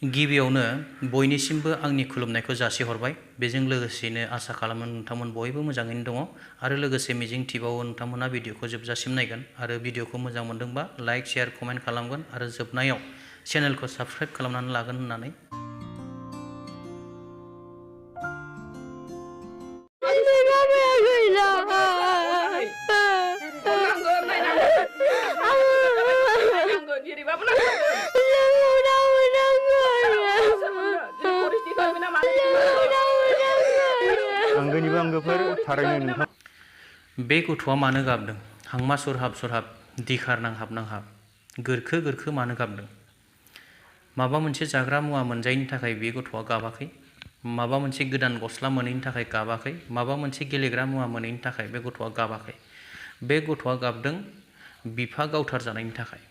गिबियावनो बयनिसिमबो आंनि खुलुमनायखौ जासिहरबाय। बेजों लोगोसेनो आसा खालामो नोंथांमोन बयबो मोजाङैनो दङ आरो लोगोसे मिजिं थिबावो नोंथांमोना भिडिअखौ जोबजासिम नायगोन आरो भिडिअखौ मोजां मोनदोंबा लाइक शेयार कमेन्ट खालामगोन आरो जोबनायाव चेनेलखौ साबस्क्राइब खालामनानै लागोन होननानै बे गथ'आ मानो गाबदों? हांमा सरहाब सरहाब दिखार नांहाब नांहाब गोरखो गोरखो मानो गाबदों? माबा मोनसे जाग्रा मुवा मोनजायैनि थाखाय बे गथ'आ गाबाखै, माबा मोनसे गोदान गस्ला मोनैनि थाखाय गाबाखै, माबा मोनसे गेलेग्रा मुवा मोनैनि थाखाय बे गथ'आ गाबाखै। बे गथ'आ गाबदों बिफा गावथार जानायनि थाखाय।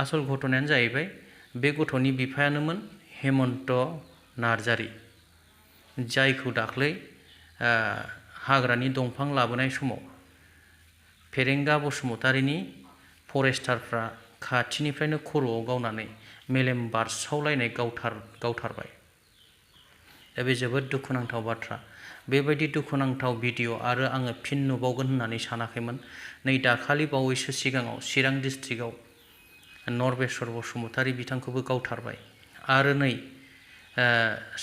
आसल घटनायानो जाहैबाय बे गथ'नि बिफायानोमोन हेमन्त नार्जारी, जायखौ दाख्लै हाग्रानि दंफां लाबोनाय समाव पेरेंगा बसुमतारीनि फरेस्टारफ्रा खाथिनिफ्रायनो खर'आव गावनानै मेलेम बारसावलायनाय गावथारबाय। दा बे जोबोद दुखुनांथाव बाथ्रा। बेबायदि दुखुनांथाव भिडिअ आरो आङो फिन नुबावगोन होननानै सानाखैमोन। नै दाखालि बावैसो सिगाङाव चिरां डिस्ट्रिक्टआव नरबेश्वर बसुमतारी बिथांखौबो गावथारबाय आरो नै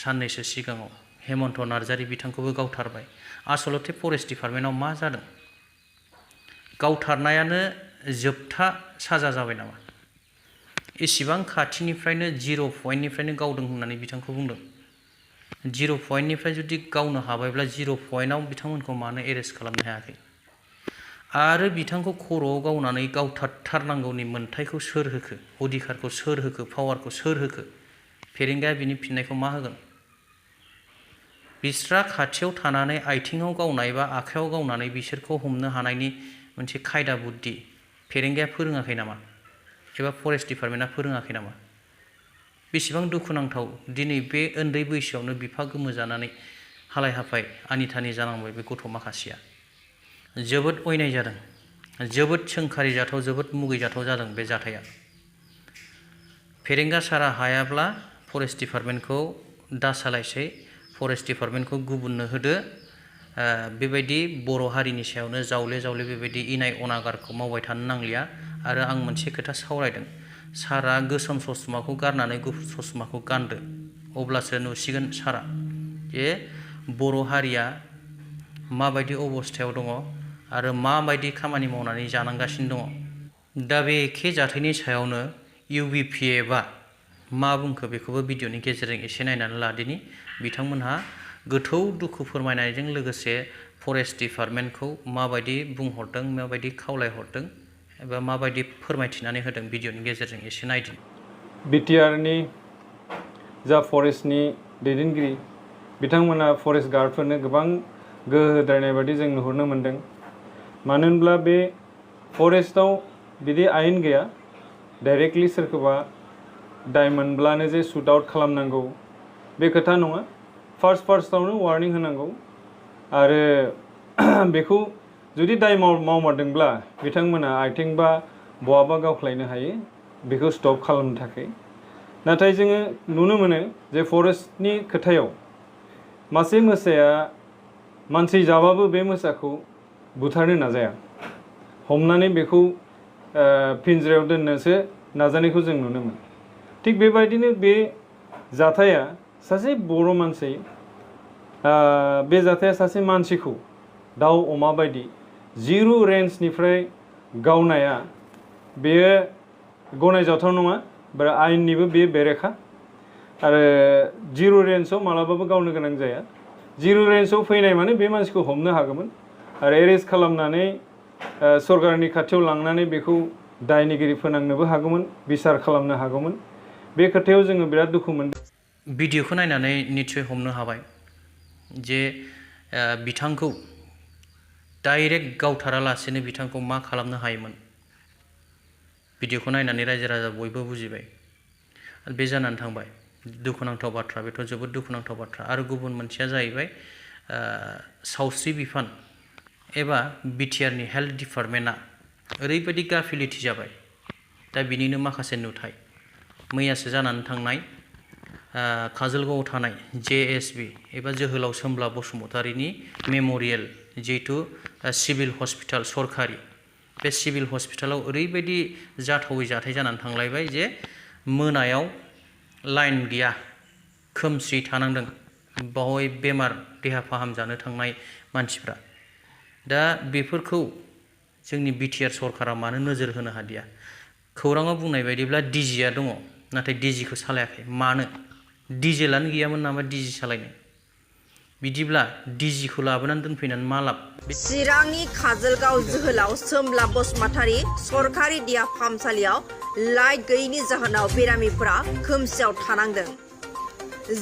साननैसो सिगाङाव हेमन्त नार्जारी बिथांखौबो गावथारबाय। आसलथे फरेस्ट डिपार्टमेन्टआव मा जादों? गावथारनायानो जोबथा साजा जाबाय नामा? एसेबां खाथिनिफ्रायनो 0 पइन्टनिफ्रायनो गावदों होननानै बिथांखौ बुंदों। 0 पइन्टनिफ्राय जुदि गावनो हाबायब्ला 0 पइन्टआव बिथांमोनखौ मानो एरेस्ट खालामनो हायाखै? आरो बिथांखौ खर'आव गावनानै गावथारनांगौनि मोन्थायखौ सोर होखो? अधिकारखौ सोर होखो? पावारखौ सोर होखो? पेरेंगाया बिनि फिननायखौ मा होगोन? बिस्रा खाथियाव थानानै आथिङाव गावनाय बा आखायाव गावनानै बिसोरखौ हमनो हानायनि मोनसे खायदा बुद्धि पेरेंगाया फोरोङाखै नामा? एबा फरेस्ट डिपार्टमेन्टआ फोरोङाखै नामा? बेसेबां दुखुनांथाव दिनै बे उन्दै बैसोआवनो बिफा गोमोजानानै हालाय हाफाय आनिथानि जानांबाय बे गथ' माखासेया। जोबोद अयनाय जादों, जोबोद सोंखारिजाथाव, जोबोद मुगैजाथाव जादों बे जाथाया। पेरेंगा सारा हायाब्ला फरेस्ट डिपार्टमेन्टखौ दासालायसै, फरेस्ट डिपार्टमेन्टखौ गुबुननो होदो। बेबायदि बर' हारिनि सायावनो जावले जावले बेबायदि इनाय अनागारखौ मावबाय थानो नांलिया। आरो आं मोनसे खोथा सावरायदों, सारआ गोसोम ससमाखौ गारनानै गुफुर ससमाखौ गानदो, अब्लासो नुसिगोन सारआ जे बर' हारिया माबायदि अबस्थायाव दङ आरो माबायदि खामानि मावनानै जानांगासिनो दङ। दा बे एखे जाथायनि सायावनो UBPFआ मा बुंखो बेखौबो भिडिअनि गेजेरजों एसे नायनानै लादिनि। बिथांमोनहा गोथौ दुखु फोरमायनायजों लोगोसे फरेस्ट डिपार्टमेन्टखौ माबायदि बुंहरदों, माबायदि खावलायहरदों एबा माबायदि फोरमायथिनानै होदों भिडिअनि गेजेरजों एसे नायदिनि। बिटिआरनि जा फरेस्टनि दैदेनगिरि बिथांमोना फरेस्ट गार्डफोरनो गोबां गोहो होद्रायनाय बायदि जों नुहुरनो मोन्दों। मानो होनब्ला बे फरेस्टआव बिदि आयेन गैया डाइरेक्टलि सोरखौबा दाय मोनब्लानो जे सुट आउट खालामनांगौ बे खोथा नङा। फार्स्टआवनो वार्निं होनांगौ आरो बेखौ जुदि दाय मावमारदोंब्ला बिथांमोना आथिं बा बहाबा गावख्लायनो हायो बेखौ स्टप खालामनो थाखाय। नाथाय जोङो नुनो मोनो जे फरेस्टनि खोथायाव मासे मोसाया मानसि जाबाबो बे मोसाखौ बुथारनो नाजाया, हमनानै बेखौ पिन्जरायाव दोननोसो नाजानायखौ जों नुनो मोनो। थिग बेबायदिनो बे जाथाया सासे बर' मानसि, बे जाथाया सासे मानसिखौ दाउ अमा बायदि 0 रेन्जनिफ्राय गावनाया बेयो गनायजाथाव नङा, आयेननिबो बे बेरेखा। आरो 0 रेन्जआव मालाबाबो गावनो गोनां जाया। 0 रेन्जआव फैनाय माने बे मानसिखौ हमनो हागौमोन आरो एरेस्ट खालामनानै सरकारनि खाथियाव लांनानै बेखौ दायनिगिरि फोनांनोबो हागौमोन, बिसार खालामनो हागौमोन। बे खोथायाव जोङो बिराद दुखु मोनदों। भिडिअखौ नायनानै निस्सय हमनो हाबाय जे बिथांखौ डाइरेक्ट गावथारालासेनो बिथांखौ मा खालामनो हायोमोन। भिडिअखौ नायनानै रायजो राजा बयबो बुजिबाय। बे जानानै थांबाय, दुखुनांथाव बाथ्रा, बेथ' जोबोद दुखुनांथाव बाथ्रा। आरो गुबुन मोनसेया जाहैबाय सावस्रि बिफान एबा बिटिआरनि हेल्थ डिपार्टमेन्टआ ओरैबायदि गाफिलिटि जाबाय। दा बिनिनो माखासे नुथाय मैयासो जानानै थांनाय काजलगावआव थानाय JSB एबा जोहोलाव सोमब्ला बसुमतारीनि मेम'रियेल जिहेतु सिभिल हस्पिटाल सरकारि बे सिभिल हस्पिटालाव ओरैबायदि जाथावै जाथाय जानानै थांलायबाय जे मोनायाव लाइन गैया खोमसि थानांदों बावहाय बेमार देहा फाहामजानो थांनाय मानसिफ्रा दा बेफोरखौ जोंनि बिटिआर सरकारा मानो नोजोर होनो हादिया खौराङाव बुंनाय बायदिब्ला डिजिआ दङ नाथाय डिजिखौ सालायाखै मानो डिजेलानो गैयामोन नामा डिजि सालायनो बिदिब्ला डिजिखौ लाबोनानै दोनफैनानै मा लाब चिरांनि काजलगाव जोहोलाव सोमब्ला बसुमतारी सरकारि देहा फाहामसालियाव लाइट गैयैनि जाहोनाव बेरामिफोरा खोमसियाव थानांदों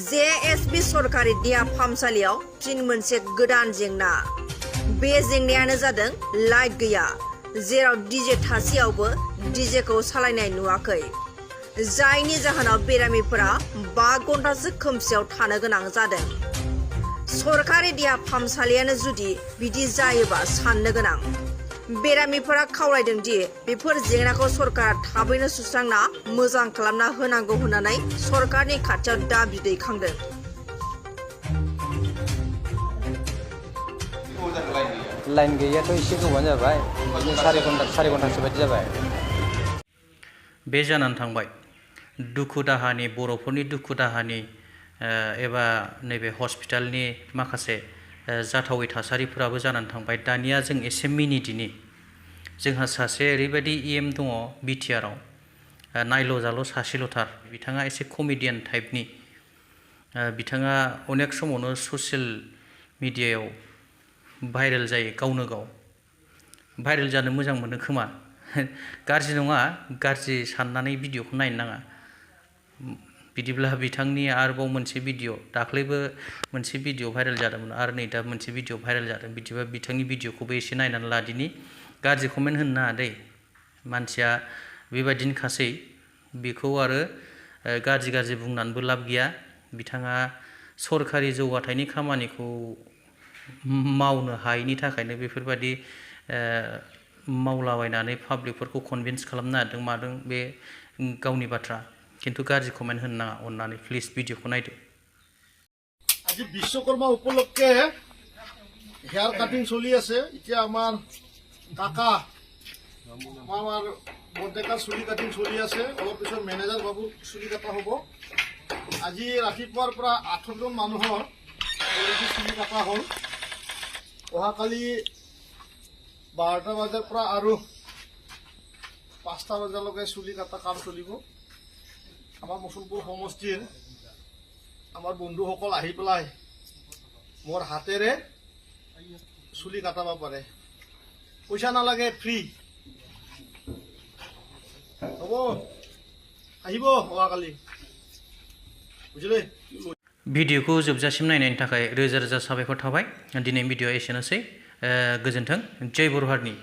JSB सरकारि देहा फाहामसालियाव फिन मोनसे गोदान जेंना बे जेंनायानो जादों लाइट गैया जेराव डिजे थासेयावबो डिजेखौ सालायनाय नुवाखै जायनि जाहोनाव बेरामिफोरा 5 घन्टासो खोमसियाव थानो गोनां जादों सरकारि देहा फाहामसालियानो जुदि बिदि जायोबा साननो गोनां बेरामिफोरा खावलायदों दि बेफोर जेंनाखौ सरकारा थाबैनो सुस्रांना मोजां खालामना होनांगौ होननानै सरकारनि खाथियाव दाबि दैखांदों लाइन गैयाथ' एसे गोबावानो जाबाय 4 घन्टासो बायदि जाबाय बे जानानै थांबाय दुखु दाहानि बर'फोरनि दुखु दाहानि एबा नैबे हस्पिटालनि माखासे जाथावै थासारिफोराबो जानानै थांबाय दानिया जों एसे मिनिदिनि जोंहा सासे ओरैबायदि EM दङ बिटिआरआव नायल' जाल' सासेल'थार बिथाङा एसे कमेडियान टाइपनि बिथाङा अनेक समावनो ससियेल मिडियायाव भाइरेल जायो गावनो गाव भाइरेल जानो मोजां मोनो खोमा गाज्रि नङा गाज्रि साननानै भिडिअखौ नायनो नाङा बिदिब्ला बिथांनि आरोबाव मोनसे भिडिअ दाख्लैबो मोनसे भिडिअ भाइरेल जादोंमोन आरो नै दा मोनसे भिडिअ भाइरेल जादों बिदिबा बिथांनि भिडिअखौबो एसे नायनानै लादिनि गाज्रि कमेन्ट होनो नाङा दै मानसिया बेबायदिनोखासै बेखौ आरो गाज्रि बुंनानैबो लाब गैया बिथाङा सरकारि जौगाथायनि खामानिखौ मावनो हायैनि थाखायनो बेफोरबायदि मावलाबायनानै पाब्लिकफोरखौ कनभिन्स खालामनो नागिरदों मादों बे गावनि बाथ्रा কিন্তু গাজ্রি কমেন্ট হন না অন্যান্য প্লিজ ভিডিওকে নাইতো আজি বিশ্বকর্মা উপলক্ষে হেয়ার কাটিং চলি আছে এতিয়া আমার কাকা আমার বড়দেকা চুলি কাটিং চলি আছে অলপ পিছত মেনেজাৰ বাবু চুলি কাটা হ'ব আজি ৰাতিপুৱাৰ পৰা 8 জন মানুহৰ চুলি কাটা হ'ল অহাকালি 12টা বজাৰ পৰা আৰু 5টা বজালৈকে চুলি কাটা কাম চলিব আমার মুছলপুর সমষ্টির আমার বন্ধুসকল আহি পেলাই মোর হাতেৰে চুলি কাটাব পাৰে পইচা নালাগে ফ্ৰী হ'ব আহিব অহাকালি বুঝলে भिडिअखौ जोबजासिम नायनायनि थाखाय रोजा रोजा साबायखर थाबाय दिनै भिडिअआ एसेनोसै गोजोन्थों जय बर' हारिनि